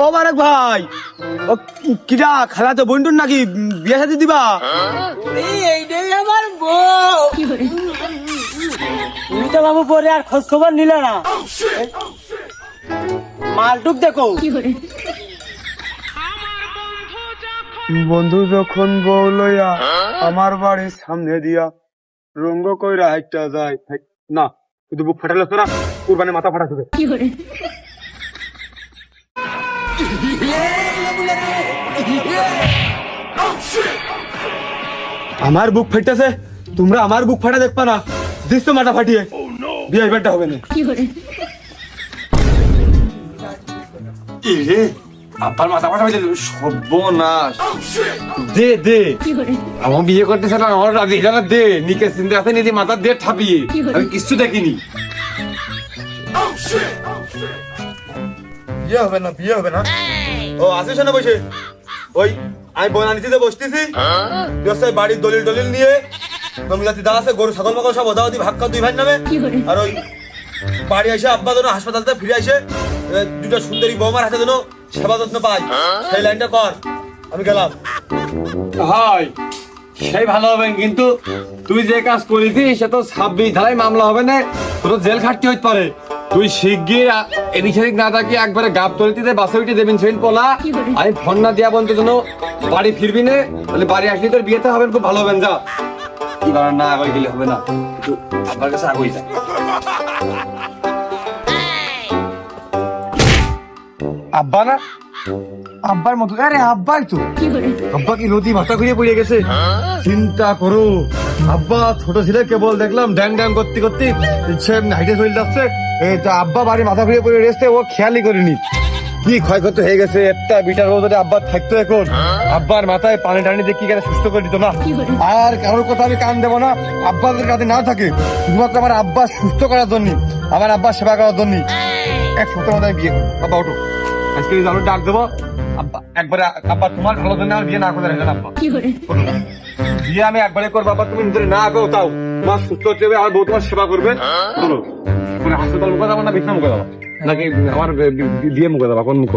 ও বারেক ভাই, ও কিরা খালা তো বন্ধুর নাকি বিয়ে শাদী দিবা? এইটাই আমার বউ। তুমি তো বাবু পরে আর খোঁজ খবর নিলে না। মালটুক দেখো। বন্ধু যখন বউ লইয়া আমার বাড়ির সামনে দিয়া রঙ্গ কইরা হাইটা যায়, না কিন্তু বুক ফাটালে তো না, কুরবানি মাথা ফাটা দেবে। আমার বুক ফাইতেছে, তোমরা আমার বুক ফাটা দেখবা না, দিস তো মাথা ফাটিয়ে বিয়ে ইভেন্টটা হবে না। আব্বার মাথা ফাটা হয়ে সর্বনাশ। দে দে, আমার বিয়ে করতেছে না, আমার রাজি জানা দে, নিকে চিন্তা আছে নিজে মাথা দিয়ে ঠাপিয়ে, আমি কিচ্ছু দেখিনি। বিয়ে হবে না, বিয়ে হবে না। ও আসিস না বসে, ওই আমি বনানীতে বসতেছি, বাড়ির দলিল টলিল নিয়ে জমিদাতি দা আছে, গরু ছাগল মাগল সব ওদাওদি ভাগ্য দুই ভাই নামে। আর ওই বাড়ি এসে আব্বা যেন হাসপাতাল থেকে ফিরে আসে দুটা সুন্দরী বৌমার হাতে যেন সেবা যত্ন পাই, সেই লাইনটা কর। আমি গেলাম। হয় সেই ভালো হবে, কিন্তু তুই যে কাজ করেছিস সে তো 26 ধারায় মামলা হবে না, তোর জেল খাটতে হইতে পারে। তুই শিগগির এদিক সেদিক না থাকি একবারে গাব তলিতে বাসে উঠে দেবেন সেদিন পলা, আমি ফোন না দিয়া বলতে যেন বাড়ি ফিরবি না, তাহলে বাড়ি আসলে তোর বিয়েতে হবে, খুব ভালো হবেন। যা কি করার, না আগে গেলে হবে না, কিন্তু আপনার কাছে আগেই যা। আব্বা না, আব্বার মতো, আরে আব্বাই তো, আব্বা কি নদী মাথা ঘুরিয়ে পড়ে গেছে। চিন্তা করো, আব্বা ছোট ছেলে কেবল দেখলাম ড্যাং ড্যাং করতে করতে হাইটে চলে যাচ্ছে, আব্বা বাড়ি মাথা ঘুরিয়ে পড়ে রেস্টে, ও খেয়ালই করিনি কি ক্ষয়ক্ষতি হয়ে গেছে। একটা বিটার রোদে আব্বা থাকতো, এখন আব্বার মাথায় পানি টানি দিয়ে কি করে সুস্থ করে দিত না। আর কারোর কথা আমি কান দেবো না, আব্বাদের কাছে না থাকে, শুধুমাত্র আমার আব্বা সুস্থ করার জন্য, আমার আব্বা সেবা করার জন্য। এক সপ্তাহ মধ্যে আমি বিয়ে করবো। আব্বা ওঠো, আজকে আমি ডাক দেবো আব্বা, একবারে আব্বা তোমার ভালো জন্য আমার বিয়ে না করে রাখেন। আব্বা বিয়ে আমি একবারে করবো, আব্বা তুমি নিজের না করো, তাও তোমার সুস্থ হচ্ছে, আমার বউ তোমার সেবা করবে। বলো হাসপাতাল মুখে যাবো না বিছনা মুখে যাবো, নাকি আমার বিয়ে মুখে যাবো, কোন মুখ?